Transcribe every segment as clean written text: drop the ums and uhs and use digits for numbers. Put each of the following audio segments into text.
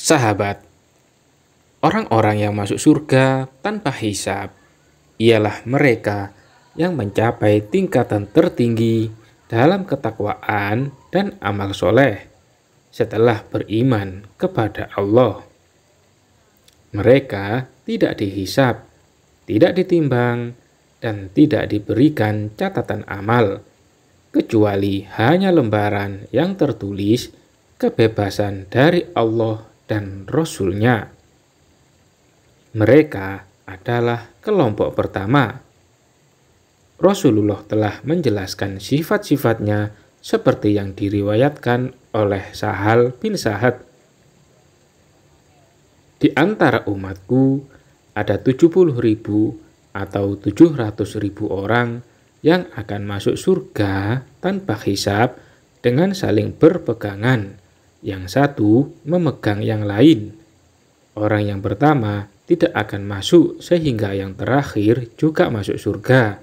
Sahabat, orang-orang yang masuk surga tanpa hisab ialah mereka yang mencapai tingkatan tertinggi dalam ketakwaan dan amal soleh setelah beriman kepada Allah. Mereka tidak dihisab, tidak ditimbang, dan tidak diberikan catatan amal, kecuali hanya lembaran yang tertulis kebebasan dari Allah dan Rasul-Nya. Mereka adalah kelompok pertama. Rasulullah telah menjelaskan sifat-sifatnya seperti yang diriwayatkan oleh Sahal bin Sa'ad. Di antara umatku ada 70.000 atau 700.000 orang yang akan masuk surga tanpa hisab dengan saling berpegangan. Yang satu memegang yang lain. Orang yang pertama tidak akan masuk sehingga yang terakhir juga masuk surga.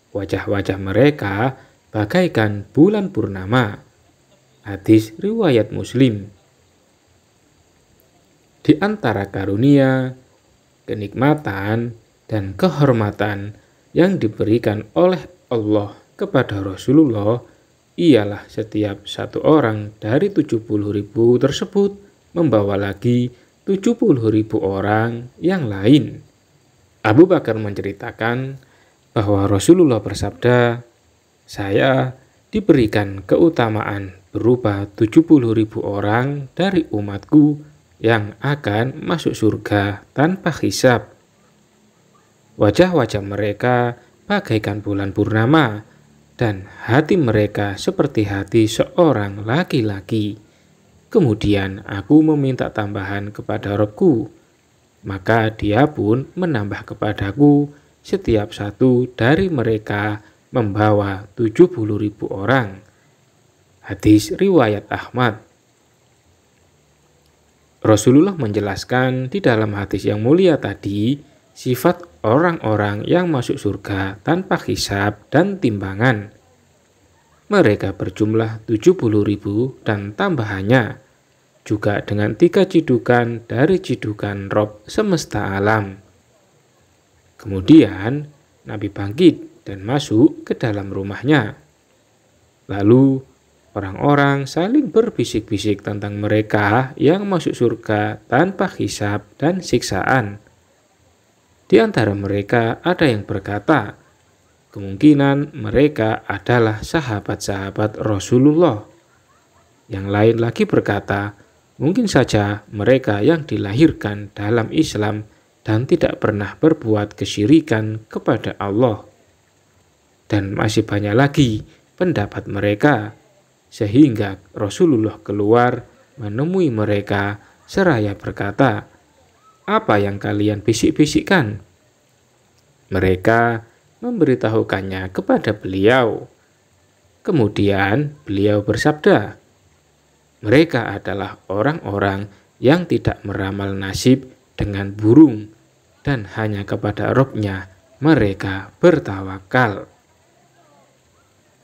Wajah-wajah mereka bagaikan bulan purnama. Hadis riwayat Muslim. Di antara karunia, kenikmatan, dan kehormatan yang diberikan oleh Allah kepada Rasulullah ialah setiap satu orang dari 70.000 tersebut membawa lagi 70.000 orang yang lain. Abu Bakar menceritakan bahwa Rasulullah bersabda, "Saya diberikan keutamaan berupa 70.000 orang dari umatku yang akan masuk surga tanpa hisab. Wajah-wajah mereka bagaikan bulan purnama, dan hati mereka seperti hati seorang laki-laki. Kemudian aku meminta tambahan kepada Rabbku, maka dia pun menambah kepadaku setiap satu dari mereka membawa 70.000 orang." Hadis riwayat Ahmad. Rasulullah menjelaskan di dalam hadis yang mulia tadi sifat orang-orang yang masuk surga tanpa hisab dan timbangan. Mereka berjumlah 70.000 dan tambahannya, juga dengan 3 cidukan dari cidukan Rob semesta alam. Kemudian Nabi bangkit dan masuk ke dalam rumahnya. Lalu orang-orang saling berbisik-bisik tentang mereka yang masuk surga tanpa hisab dan siksaan. Di antara mereka ada yang berkata, kemungkinan mereka adalah sahabat-sahabat Rasulullah. Yang lain lagi berkata, mungkin saja mereka yang dilahirkan dalam Islam dan tidak pernah berbuat kesyirikan kepada Allah. Dan masih banyak lagi pendapat mereka, sehingga Rasulullah keluar menemui mereka seraya berkata, "Apa yang kalian bisik-bisikkan?" Mereka memberitahukannya kepada beliau. Kemudian beliau bersabda, "Mereka adalah orang-orang yang tidak meramal nasib dengan burung, dan hanya kepada Rabb-Nya mereka bertawakal."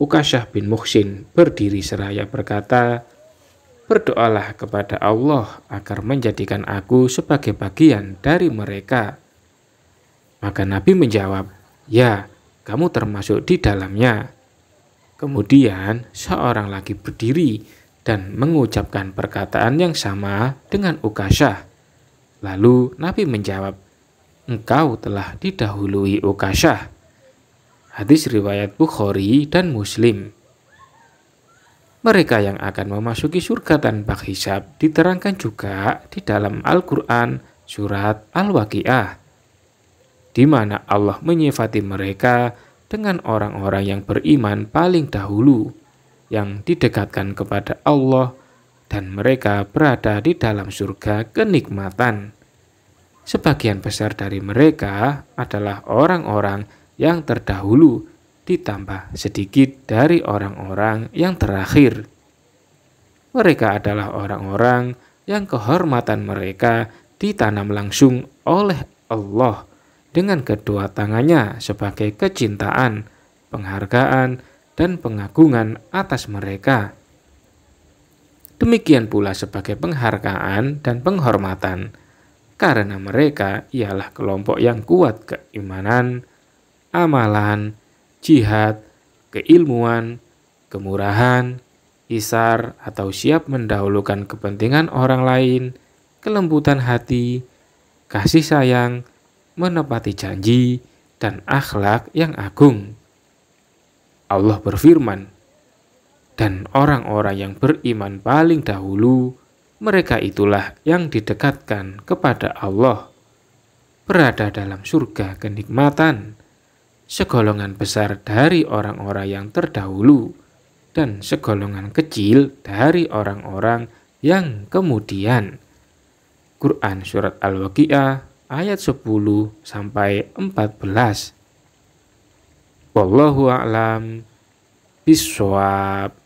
Ukasyah bin Muhsin berdiri seraya berkata, "Berdoalah kepada Allah agar menjadikan aku sebagai bagian dari mereka." Maka Nabi menjawab, "Ya, kamu termasuk di dalamnya." Kemudian seorang lagi berdiri dan mengucapkan perkataan yang sama dengan Ukasyah. Lalu Nabi menjawab, "Engkau telah didahului Ukasyah." Hadis riwayat Bukhari dan Muslim. Mereka yang akan memasuki surga tanpa hisab diterangkan juga di dalam Al-Quran surat Al-Waqiah, di mana Allah menyifati mereka dengan orang-orang yang beriman paling dahulu, yang didekatkan kepada Allah, dan mereka berada di dalam surga kenikmatan. Sebagian besar dari mereka adalah orang-orang yang terdahulu, ditambah sedikit dari orang-orang yang terakhir. Mereka adalah orang-orang yang kehormatan mereka ditanam langsung oleh Allah dengan kedua tangannya sebagai kecintaan, penghargaan, dan pengagungan atas mereka. Demikian pula sebagai penghargaan dan penghormatan, karena mereka ialah kelompok yang kuat keimanan, amalan, jihad, keilmuan, kemurahan, isar atau siap mendahulukan kepentingan orang lain, kelembutan hati, kasih sayang, menepati janji, dan akhlak yang agung. Allah berfirman, "Dan orang-orang yang beriman paling dahulu, mereka itulah yang didekatkan kepada Allah, berada dalam surga kenikmatan, segolongan besar dari orang-orang yang terdahulu, dan segolongan kecil dari orang-orang yang kemudian." Quran Surat Al-Waqiah ayat 10-14. Wallahu a'lam bishawab.